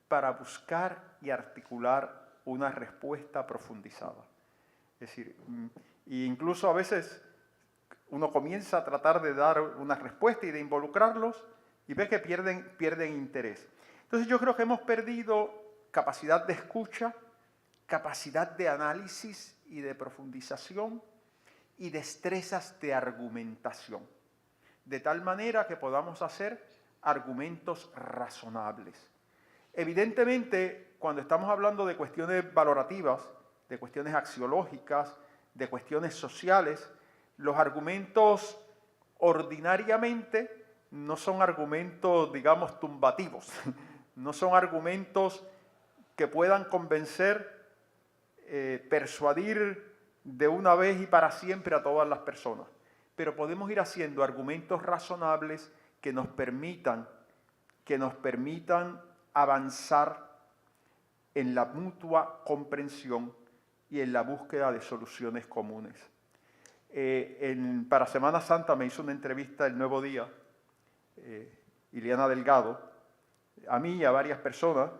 para buscar y articular una respuesta profundizada. Es decir, incluso a veces uno comienza a tratar de dar una respuesta y de involucrarlos y ve que pierden interés. Entonces yo creo que hemos perdido capacidad de escucha, capacidad de análisis y de profundización y destrezas de argumentación, de tal manera que podamos hacer argumentos razonables. Evidentemente, cuando estamos hablando de cuestiones valorativas, de cuestiones axiológicas, de cuestiones sociales, los argumentos ordinariamente no son argumentos, digamos, tumbativos, no son argumentos que puedan convencer persuadir de una vez y para siempre a todas las personas, pero podemos ir haciendo argumentos razonables que nos permitan avanzar en la mutua comprensión y en la búsqueda de soluciones comunes. Para Semana Santa me hizo una entrevista El Nuevo Día, Ileana Delgado, a mí y a varias personas,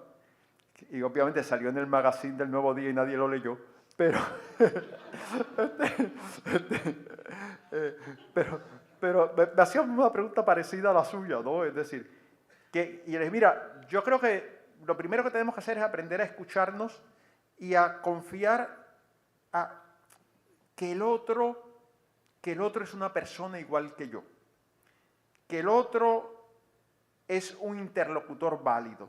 y obviamente salió en el magazine del Nuevo Día y nadie lo leyó, pero me hacía una pregunta parecida a la suya, ¿no? Es decir, y les mira, yo creo que lo primero que tenemos que hacer es aprender a escucharnos y a confiar a que el otro es una persona igual que yo, que el otro es un interlocutor válido.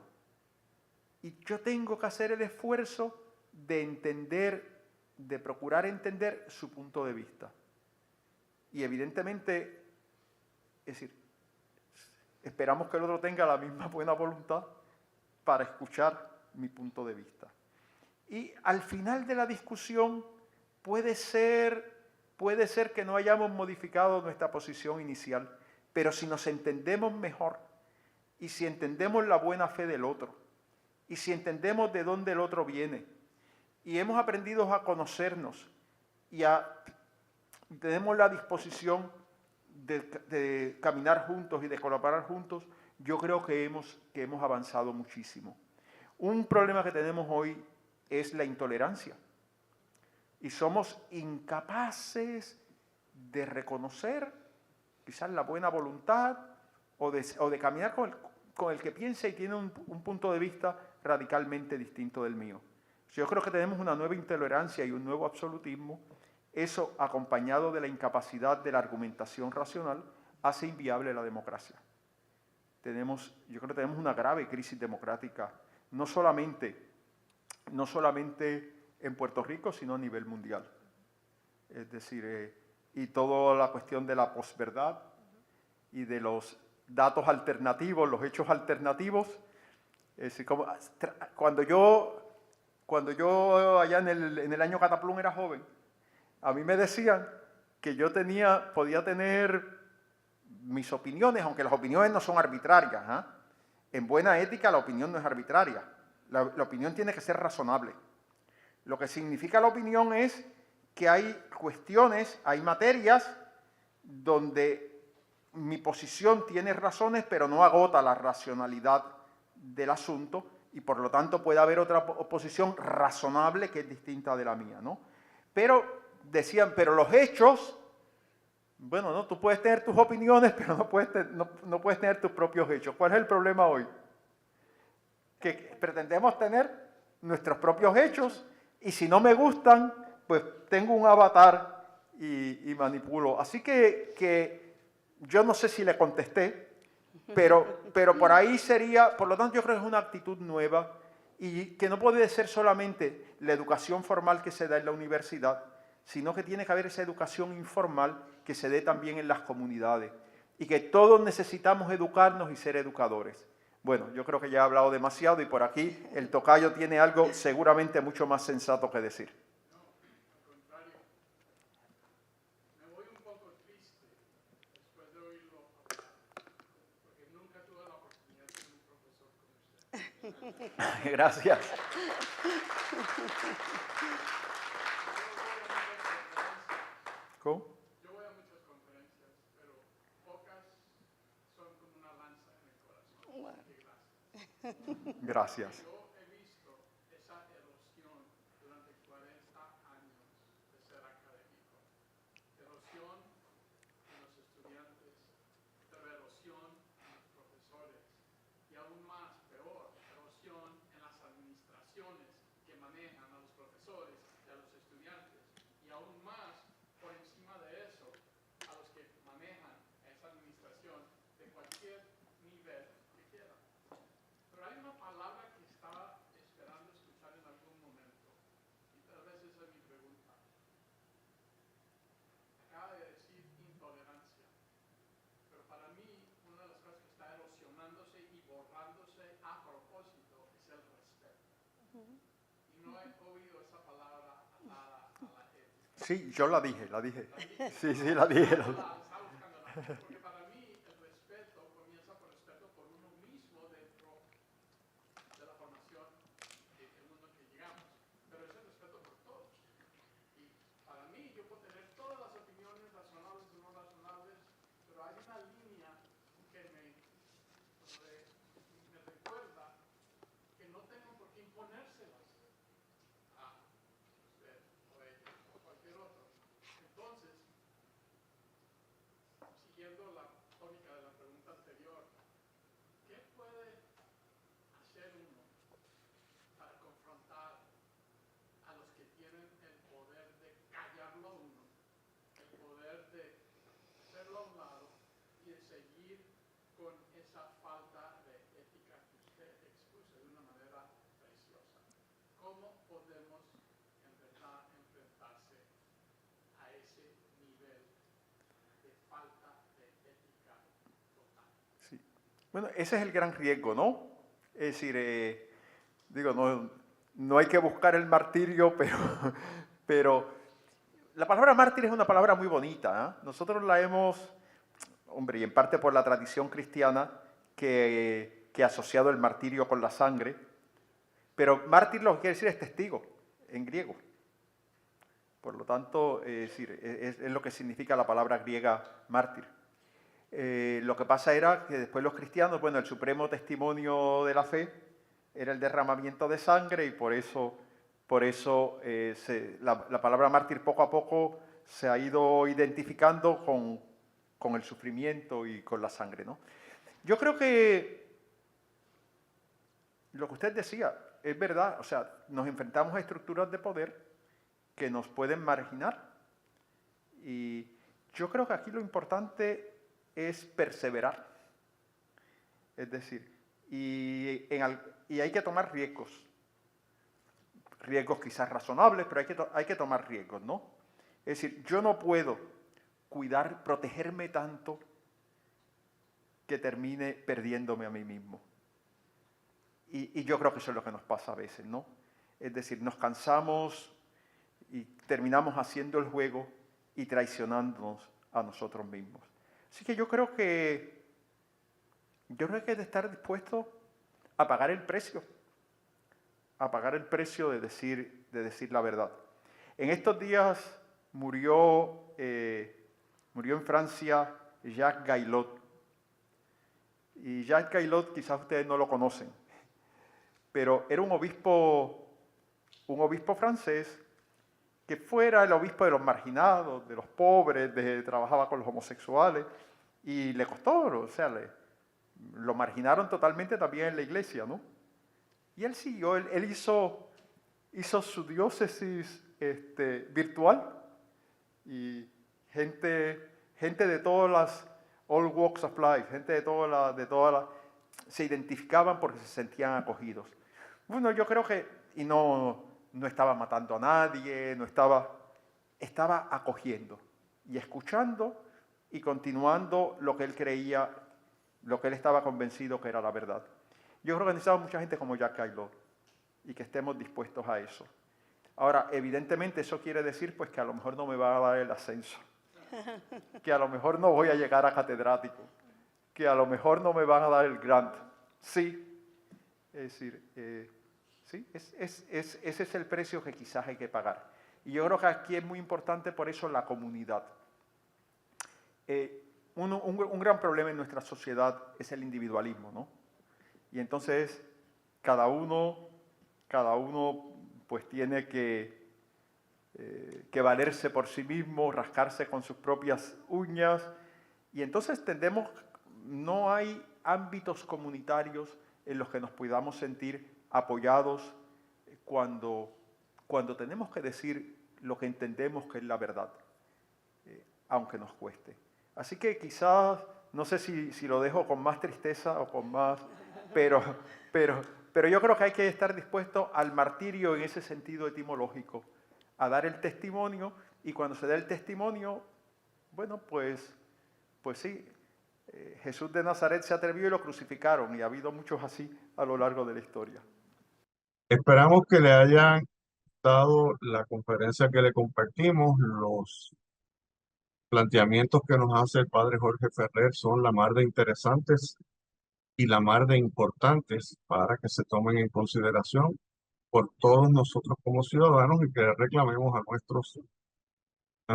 Y yo tengo que hacer el esfuerzo de entender, de procurar entender su punto de vista. Y evidentemente, es decir, esperamos que el otro tenga la misma buena voluntad para escuchar mi punto de vista. Y al final de la discusión puede ser que no hayamos modificado nuestra posición inicial, pero si nos entendemos mejor y si entendemos la buena fe del otro y si entendemos de dónde el otro viene y hemos aprendido a conocernos y tenemos la disposición de caminar juntos y de colaborar juntos, yo creo que hemos avanzado muchísimo. Un problema que tenemos hoy es la intolerancia. Y somos incapaces de reconocer quizás la buena voluntad o de caminar con el que piensa y tiene un punto de vista radicalmente distinto del mío. Yo creo que tenemos una nueva intolerancia y un nuevo absolutismo. Eso, acompañado de la incapacidad de la argumentación racional, hace inviable la democracia. Yo creo que tenemos una grave crisis democrática, no solamente en Puerto Rico, sino a nivel mundial. Es decir, y toda la cuestión de la posverdad y de los datos alternativos, los hechos alternativos. Es decir, cuando yo allá en el año Cataplum era joven, a mí me decían que yo podía tener mis opiniones, aunque las opiniones no son arbitrarias. En buena ética la opinión no es arbitraria. La opinión tiene que ser razonable. Lo que significa la opinión es que hay cuestiones, hay materias donde mi posición tiene razones, pero no agota la racionalidad del asunto y por lo tanto puede haber otra posición razonable que es distinta de la mía, ¿no? Pero decían, pero los hechos, bueno, no, tú puedes tener tus opiniones, pero no puedes tener tus propios hechos. ¿Cuál es el problema hoy? Que pretendemos tener nuestros propios hechos y si no me gustan, pues tengo un avatar y manipulo. Así que yo no sé si le contesté, pero por ahí sería, por lo tanto yo creo que es una actitud nueva y que no puede ser solamente la educación formal que se da en la universidad, sino que tiene que haber esa educación informal que se dé también en las comunidades y que todos necesitamos educarnos y ser educadores. Bueno, yo creo que ya he hablado demasiado y por aquí el tocayo tiene algo seguramente mucho más sensato que decir. No, al contrario, me voy un poco triste después de oírlo hablar, porque nunca tuve la oportunidad de ser un profesor como usted. Gracias. ¿Cómo? Yo voy a muchas conferencias, pero pocas son como una lanza en el corazón. Gracias. Yo he visto esa erosión durante 40 años de ser académico. Erosión en los estudiantes, pero erosión en los profesores. Y aún más, peor, erosión en las administraciones que manejan a los profesores y a los estudiantes. Y aún más, por encima de eso, a los que manejan esa administración de cualquier nivel que quieran. Pero hay una palabra que estaba Sí, yo la dije. Sí, la dije. Porque para mí el respeto comienza por respeto por uno mismo dentro de la formación del mundo en que llegamos. Pero ese respeto por todos. Y para mí yo puedo tener todas las opiniones razonables o no razonables, pero hay una línea que me recuerda que no tengo por qué imponérselas a usted o ellos o cualquier otro. Entonces, siguiendo la tónica de la pregunta anterior, ¿qué puede hacer uno para confrontar a los que tienen el poder de callarlo a uno, el poder de hacerlo a un lado y de seguir con esa falta de ética que usted expuso de una manera preciosa? ¿Cómo podemos en verdad enfrentarse a ese nivel de falta de ética total? Sí. Bueno, ese es el gran riesgo, ¿no? Es decir, no hay que buscar el martirio, pero la palabra mártir es una palabra muy bonita, ¿eh? Nosotros la hemos, hombre, y en parte por la tradición cristiana que ha asociado el martirio con la sangre, pero mártir lo que quiere decir es testigo, en griego. Por lo tanto, es lo que significa la palabra griega mártir. Lo que pasa era que después los cristianos, bueno, el supremo testimonio de la fe era el derramamiento de sangre y por eso la palabra mártir poco a poco se ha ido identificando con el sufrimiento y con la sangre, ¿no? Yo creo que lo que usted decía es verdad, o sea, nos enfrentamos a estructuras de poder que nos pueden marginar y yo creo que aquí lo importante es perseverar, es decir, y hay que tomar riesgos quizás razonables, pero hay que tomar riesgos, ¿no? Es decir, yo no puedo protegerme tanto que termine perdiéndome a mí mismo. Y yo creo que eso es lo que nos pasa a veces, ¿no? Es decir, nos cansamos y terminamos haciendo el juego y traicionándonos a nosotros mismos. Así que yo creo que hay que estar dispuesto a pagar el precio de decir la verdad. En estos días murió en Francia Jacques Gaillot. Y Jacques Gaillot quizás ustedes no lo conocen, pero era un obispo francés que fuera el obispo de los marginados, de los pobres, trabajaba con los homosexuales y le costó, o sea, lo marginaron totalmente también en la iglesia, ¿no? Y él siguió, él hizo su diócesis virtual y gente de todas las all walks of life, gente de todas las se identificaban porque se sentían acogidos. Bueno, yo creo que y no estaba matando a nadie, estaba acogiendo y escuchando y continuando lo que él creía, lo que él estaba convencido que era la verdad. Yo creo que necesitamos mucha gente como Jacques Gaillot y que estemos dispuestos a eso. Ahora, evidentemente eso quiere decir pues que a lo mejor no me va a dar el ascenso, que a lo mejor no voy a llegar a catedrático, que a lo mejor no me van a dar el grant. Sí, es decir, sí, ese es el precio que quizás hay que pagar. Y yo creo que aquí es muy importante por eso la comunidad. Un gran problema en nuestra sociedad es el individualismo, ¿no? Y entonces cada uno pues tiene que valerse por sí mismo, rascarse con sus propias uñas. Y entonces no hay ámbitos comunitarios en los que nos podamos sentir apoyados cuando tenemos que decir lo que entendemos que es la verdad, aunque nos cueste. Así que quizás, no sé si lo dejo con más tristeza o con más, pero yo creo que hay que estar dispuesto al martirio en ese sentido etimológico, a dar el testimonio, y cuando se da el testimonio, bueno, pues sí, Jesús de Nazaret se atrevió y lo crucificaron, y ha habido muchos así a lo largo de la historia. Esperamos que le hayan dado la conferencia que le compartimos, los planteamientos que nos hace el padre Jorge Ferrer son la mar de interesantes y la mar de importantes para que se tomen en consideración por todos nosotros como ciudadanos y que reclamemos a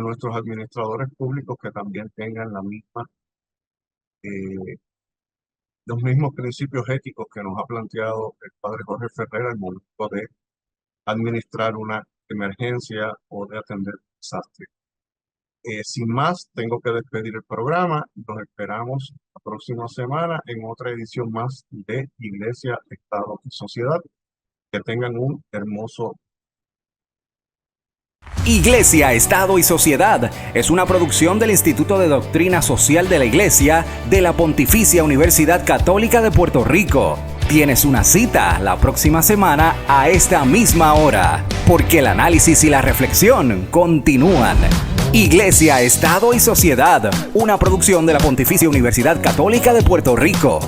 nuestros administradores públicos que también tengan los mismos principios éticos que nos ha planteado el padre Jorge Ferrer al momento de administrar una emergencia o de atender un desastre. Sin más, tengo que despedir el programa. Nos esperamos la próxima semana en otra edición más de Iglesia, Estado y Sociedad. Que tengan un hermoso Iglesia, Estado y Sociedad es una producción del Instituto de Doctrina Social de la Iglesia de la Pontificia Universidad Católica de Puerto Rico. Tienes una cita la próxima semana a esta misma hora, porque el análisis y la reflexión continúan. Iglesia, Estado y Sociedad, una producción de la Pontificia Universidad Católica de Puerto Rico.